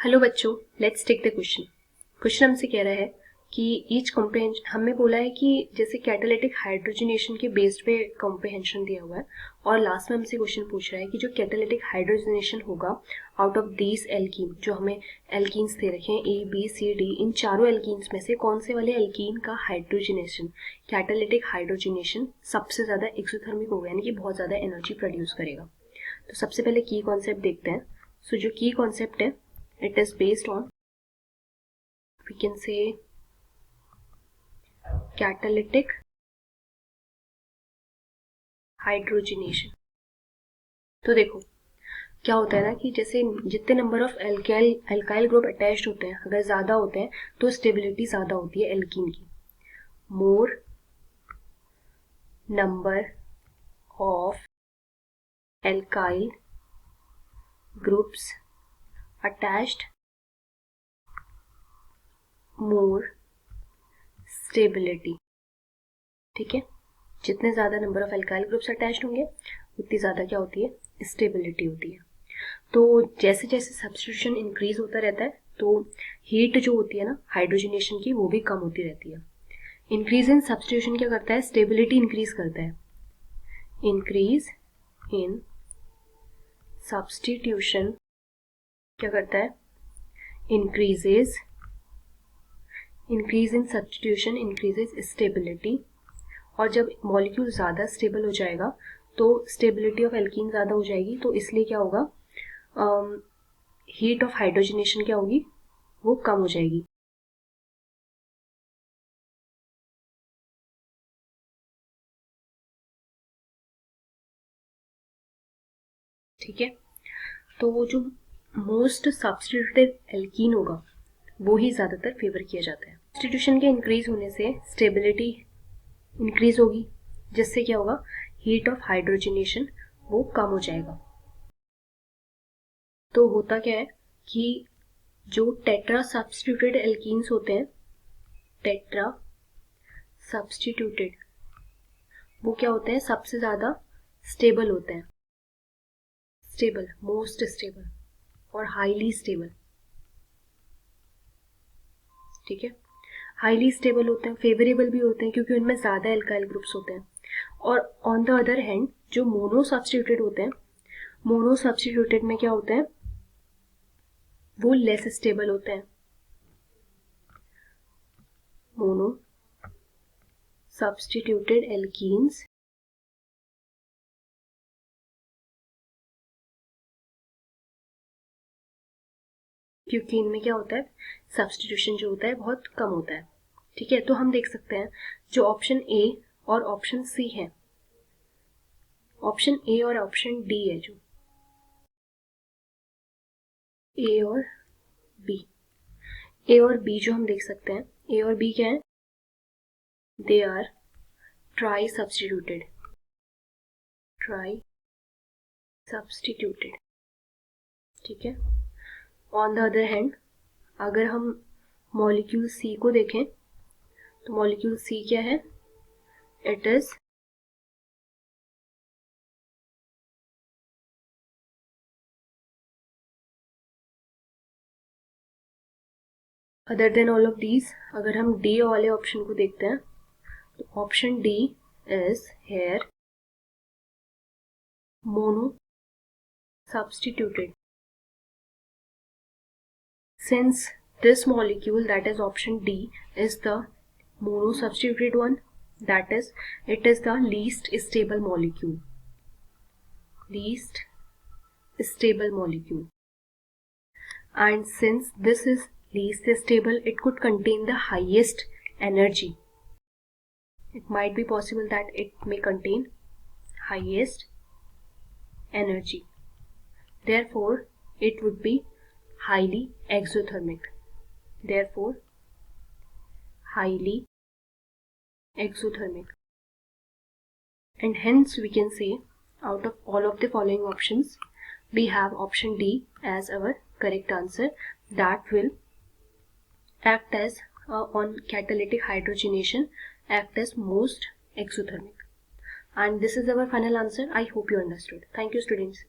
Hello बच्चों, let's take the question. Question हमसे कह रहा है कि ईच कॉम्प्रहेंशन, हमें बोला है कि जैसे कैटालिटिक हाइड्रोजनेशन के बेस्ड पे कॉम्प्रहेंशन दिया हुआ है और लास्ट में हमसे क्वेश्चन पूछ रहा है कि जो कैटालिटिक हाइड्रोजनेशन होगा आउट ऑफ दीज एल्कीन, जो हमें एल्कीन्स दे रखे हैं ए बी सी डी, इन चारों एल्कीन्स में से कौन से वाले एल्कीन का हाइड्रोजनेशन, कैटालिटिक हाइड्रोजनेशन सबसे ज्यादा एक्सोथर्मिक होगा, यानी कि बहुत ज्यादा एनर्जी प्रोड्यूस करेगा। तो सबसे पहले की कॉन्सेप्ट देखते हैं। सो जो की कॉन्सेप्ट है, it is based on, we can say, catalytic hydrogenation। तो देखो क्या होता है ना कि जैसे जितने number of alkyl group attached होते हैं, अगर ज्यादा होते हैं तो स्टेबिलिटी ज्यादा होती है एल्कीन की। मोर number of alkyl groups attached, more stability. ठीक है, जितने ज्यादा number of alkyl groups attached होंगे उतनी ज्यादा क्या होती है, स्टेबिलिटी होती है। तो जैसे जैसे सब्स्टिट्यूशन इंक्रीज होता रहता है तो हीट जो होती है ना हाइड्रोजनेशन की, वो भी कम होती रहती है। इंक्रीज इन सब्स्टिट्यूशन क्या करता है, स्टेबिलिटी इंक्रीज करता है। इंक्रीज इन सब्स्टिट्यूशन क्या करता है, increase in substitution increases stability. और जब मॉलिक्यूल ज्यादा स्टेबल हो जाएगा तो स्टेबिलिटी ऑफ एल्कीन ज्यादा हो जाएगी, तो इसलिए क्या होगा, हीट ऑफ हाइड्रोजनेशन क्या होगी, वो कम हो जाएगी। ठीक है, तो वो जो मोस्ट सब्स्टिट्यूटेड एल्कीन होगा वो ही ज्यादातर फेवर किया जाता है। सब्स्टिट्यूशन के इंक्रीज होने से स्टेबिलिटी इंक्रीज होगी, जिससे क्या होगा, हीट ऑफ हाइड्रोजनेशन वो कम हो जाएगा। तो होता क्या है कि जो टेट्रा सब्स्टिट्यूटेड एल्कीन्स होते हैं, टेट्रा सब्स्टिट्यूटेड, वो क्या होते हैं, सबसे ज्यादा स्टेबल होते हैं। स्टेबल, मोस्ट स्टेबल और हाईली स्टेबल। ठीक है, हाईली स्टेबल होते हैं, फेवरेबल भी होते हैं क्योंकि उनमें ज्यादा एल्काइल ग्रुप्स होते हैं। और ऑन द अदर हैंड जो मोनो सब्स्टिट्यूटेड होते हैं, मोनो सब्स्टिट्यूटेड में क्या होते हैं, वो लेस स्टेबल होते हैं। मोनो सब्स्टिट्यूटेड एल्कीन्स क्योंकि इनमें क्या होता है, सब्स्टिट्यूशन जो होता है बहुत कम होता है। ठीक है, तो हम देख सकते हैं जो ऑप्शन ए और ऑप्शन सी है, ऑप्शन ए और ऑप्शन डी है, जो ए और बी, ए और बी जो हम देख सकते हैं, ए और बी क्या है, they are tri substituted, tri substituted. ठीक है, ऑन द अदर हैंड अगर हम मॉलिक्यूल सी को देखें तो मॉलिक्यूल सी क्या है, it is other than all of these. अगर हम डी वाले ऑप्शन को देखते हैं तो option D is here mono substituted. Since this molecule, that is option D, is the mono substituted one, that is, it is the least stable molecule. Least stable molecule. And since this is least stable, it could contain the highest energy. It might be possible that it may contain highest energy. Therefore, it would be highly exothermic. Therefore, highly exothermic. And hence we can say out of all of the following options, we have option D as our correct answer, that will act as on catalytic hydrogenation, act as most exothermic. And this is our final answer. I hope you understood. Thank you, students.